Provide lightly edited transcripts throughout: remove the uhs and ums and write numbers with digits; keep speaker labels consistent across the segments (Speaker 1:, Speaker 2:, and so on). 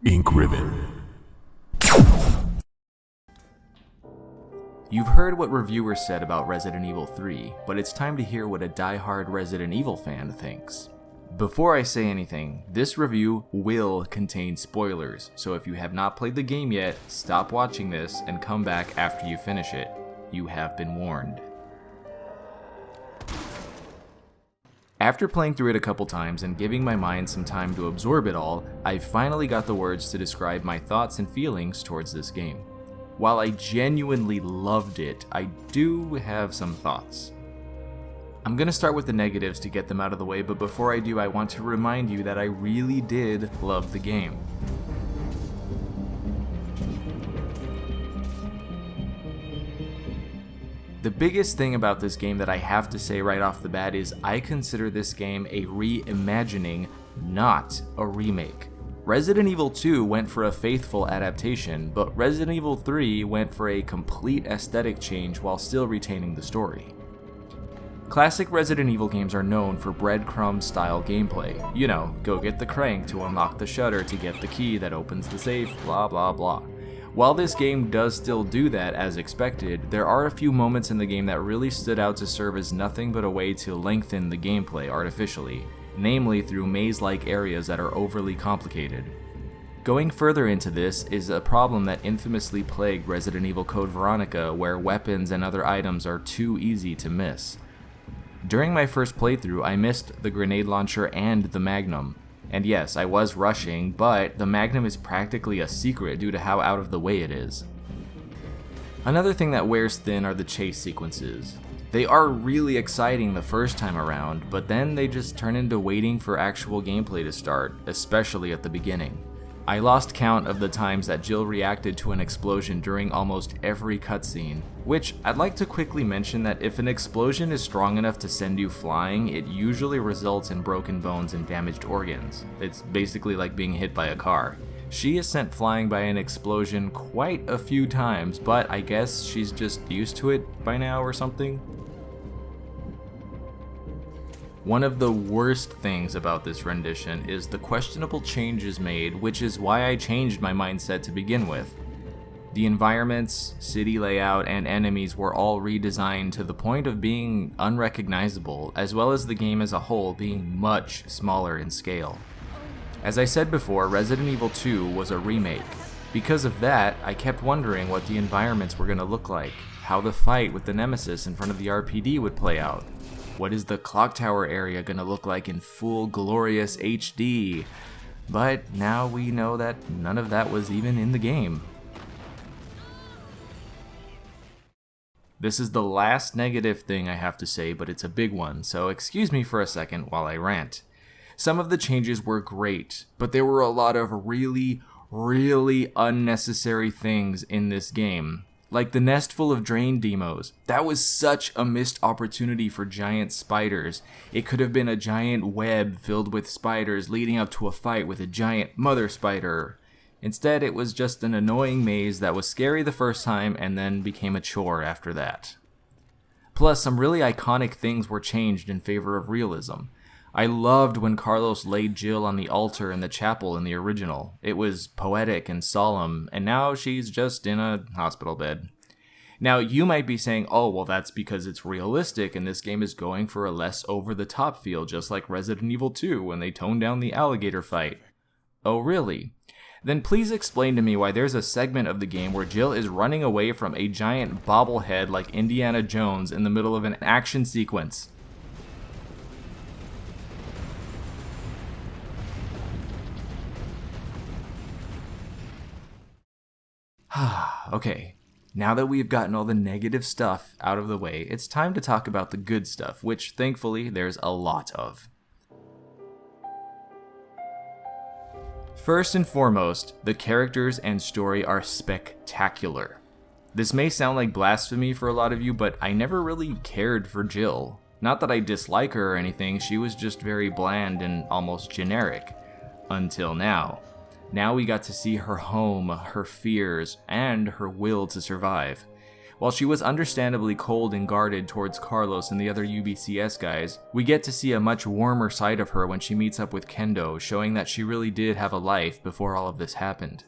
Speaker 1: Ink Ribbon.
Speaker 2: You've heard what reviewers said about Resident Evil 3, but it's time to hear what a die-hard Resident Evil fan thinks. Before I say anything, this review will contain spoilers, so if you have not played the game yet, stop watching this and come back after you finish it. You have been warned. After playing through it a couple times and giving my mind some time to absorb it all, I finally got the words to describe my thoughts and feelings towards this game. While I genuinely loved it, I do have some thoughts. I'm gonna start with the negatives to get them out of the way, but before I do, I want to remind you that I really did love the game. The biggest thing about this game that I have to say right off the bat is I consider this game a reimagining, not a remake. Resident Evil 2 went for a faithful adaptation, but Resident Evil 3 went for a complete aesthetic change while still retaining the story. Classic Resident Evil games are known for breadcrumb-style gameplay. You know, go get the crank to unlock the shutter to get the key that opens the safe, blah blah blah. While this game does still do that as expected, there are a few moments in the game that really stood out to serve as nothing but a way to lengthen the gameplay artificially, namely through maze-like areas that are overly complicated. Going further into this is a problem that infamously plagued Resident Evil Code Veronica, where weapons and other items are too easy to miss. During my first playthrough, I missed the grenade launcher and the Magnum. And yes, I was rushing, but the Magnum is practically a secret due to how out of the way it is. Another thing that wears thin are the chase sequences. They are really exciting the first time around, but then they just turn into waiting for actual gameplay to start, especially at the beginning. I lost count of the times that Jill reacted to an explosion during almost every cutscene, which I'd like to quickly mention that if an explosion is strong enough to send you flying, it usually results in broken bones and damaged organs. It's basically like being hit by a car. She is sent flying by an explosion quite a few times, but I guess she's just used to it by now or something. One of the worst things about this rendition is the questionable changes made, which is why I changed my mindset to begin with. The environments, city layout, and enemies were all redesigned to the point of being unrecognizable, as well as the game as a whole being much smaller in scale. As I said before, Resident Evil 2 was a remake. Because of that, I kept wondering what the environments were going to look like, how the fight with the Nemesis in front of the RPD would play out. What is the clock tower area gonna look like in full glorious HD? But now we know that none of that was even in the game. This is the last negative thing I have to say, but it's a big one, so excuse me for a second while I rant. Some of the changes were great, but there were a lot of really unnecessary things in this game. Like the nest full of drain demos. That was such a missed opportunity for giant spiders. It could have been a giant web filled with spiders leading up to a fight with a giant mother spider. Instead, it was just an annoying maze that was scary the first time and then became a chore after that. Plus, some really iconic things were changed in favor of realism. I loved when Carlos laid Jill on the altar in the chapel in the original. It was poetic and solemn, and now she's just in a hospital bed. Now, you might be saying, oh, well, that's because it's realistic and this game is going for a less over-the-top feel, just like Resident Evil 2 when they toned down the alligator fight. Oh, really? Then please explain to me why there's a segment of the game where Jill is running away from a giant bobblehead like Indiana Jones in the middle of an action sequence. Okay, now that we've gotten all the negative stuff out of the way, it's time to talk about the good stuff, which thankfully there's a lot of. First and foremost, the characters and story are spectacular. This may sound like blasphemy for a lot of you, but I never really cared for Jill. Not that I dislike her or anything, she was just very bland and almost generic. Until now. Now we got to see her home, her fears, and her will to survive. While she was understandably cold and guarded towards Carlos and the other UBCS guys, we get to see a much warmer side of her when she meets up with Kendo, showing that she really did have a life before all of this happened.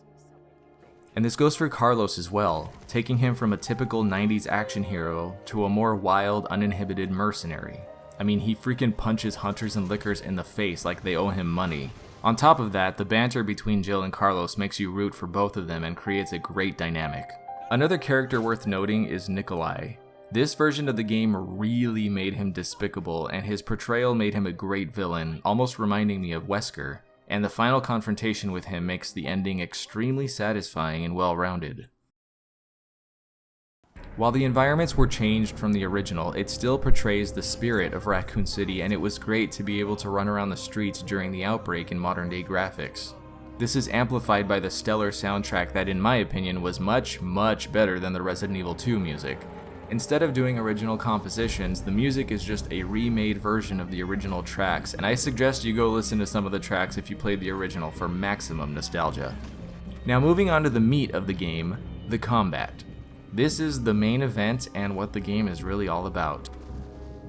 Speaker 2: And this goes for Carlos as well, taking him from a typical 90s action hero to a more wild, uninhibited mercenary. I mean, he freaking punches hunters and lickers in the face like they owe him money. On top of that, the banter between Jill and Carlos makes you root for both of them and creates a great dynamic. Another character worth noting is Nikolai. This version of the game really made him despicable, and his portrayal made him a great villain, almost reminding me of Wesker, and the final confrontation with him makes the ending extremely satisfying and well-rounded. While the environments were changed from the original, it still portrays the spirit of Raccoon City, and it was great to be able to run around the streets during the outbreak in modern-day graphics. This is amplified by the stellar soundtrack that, in my opinion, was much better than the Resident Evil 2 music. Instead of doing original compositions, the music is just a remade version of the original tracks, and I suggest you go listen to some of the tracks if you played the original for maximum nostalgia. Now moving on to the meat of the game, the combat. This is the main event and what the game is really all about.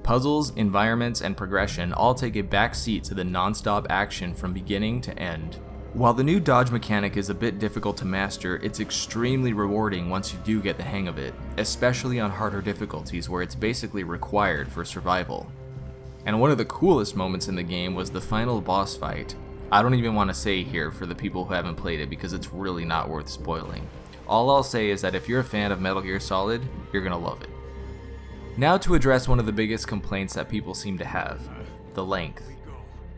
Speaker 2: Puzzles, environments, and progression all take a back seat to the non-stop action from beginning to end. While the new dodge mechanic is a bit difficult to master, it's extremely rewarding once you do get the hang of it, especially on harder difficulties where it's basically required for survival. And one of the coolest moments in the game was the final boss fight. I don't even want to say here for the people who haven't played it because it's really not worth spoiling. All I'll say is that if you're a fan of Metal Gear Solid, you're gonna love it. Now to address one of the biggest complaints that people seem to have, the length.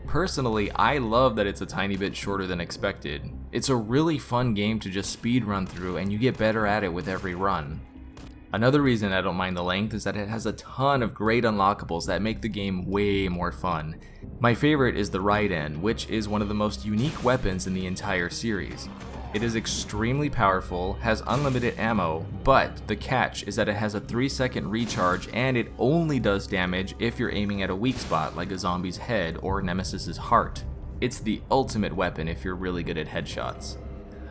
Speaker 2: Personally, I love that it's a tiny bit shorter than expected. It's a really fun game to just speed run through, and you get better at it with every run. Another reason I don't mind the length is that it has a ton of great unlockables that make the game way more fun. My favorite is the Raiden, which is one of the most unique weapons in the entire series. It is extremely powerful, has unlimited ammo, but the catch is that it has a 3-second recharge and it only does damage if you're aiming at a weak spot like a zombie's head or Nemesis's heart. It's the ultimate weapon if you're really good at headshots.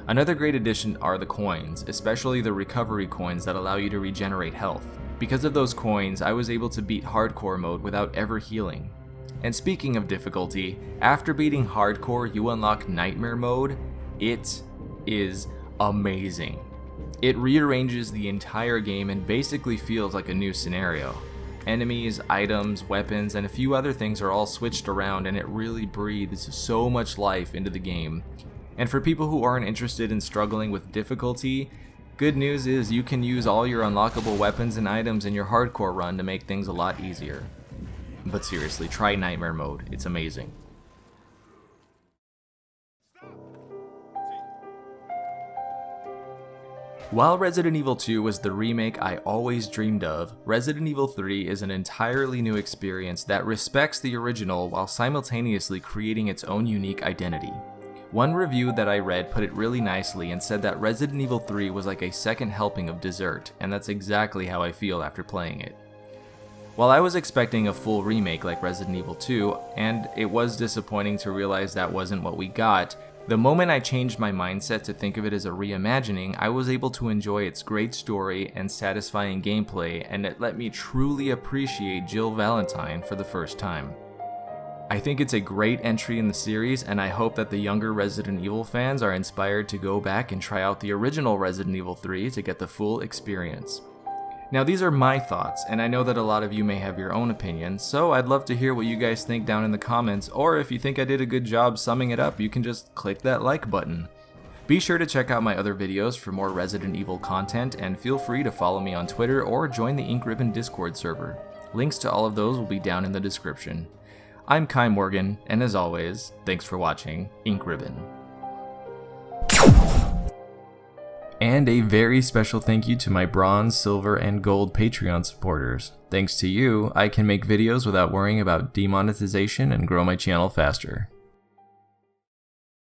Speaker 2: Another great addition are the coins, especially the recovery coins that allow you to regenerate health. Because of those coins, I was able to beat hardcore mode without ever healing. And speaking of difficulty, after beating hardcore, you unlock nightmare mode. It is amazing. It rearranges the entire game and basically feels like a new scenario. Enemies, items, weapons, and a few other things are all switched around, and it really breathes so much life into the game. And for people who aren't interested in struggling with difficulty, good news is you can use all your unlockable weapons and items in your hardcore run to make things a lot easier. But seriously, try Nightmare Mode, it's amazing. While Resident Evil 2 was the remake I always dreamed of, Resident Evil 3 is an entirely new experience that respects the original while simultaneously creating its own unique identity. One review that I read put it really nicely and said that Resident Evil 3 was like a second helping of dessert, and that's exactly how I feel after playing it. While I was expecting a full remake like Resident Evil 2, and it was disappointing to realize that wasn't what we got, the moment I changed my mindset to think of it as a reimagining, I was able to enjoy its great story and satisfying gameplay, and it let me truly appreciate Jill Valentine for the first time. I think it's a great entry in the series, and I hope that the younger Resident Evil fans are inspired to go back and try out the original Resident Evil 3 to get the full experience. Now these are my thoughts, and I know that a lot of you may have your own opinions, so I'd love to hear what you guys think down in the comments, or if you think I did a good job summing it up, you can just click that like button. Be sure to check out my other videos for more Resident Evil content, and feel free to follow me on Twitter or join the Ink Ribbon Discord server. Links to all of those will be down in the description. I'm Kai Morgan, and as always, thanks for watching Ink Ribbon. And a very special thank you to my bronze, silver, and gold Patreon supporters. Thanks to you, I can make videos without worrying about demonetization and grow my channel faster.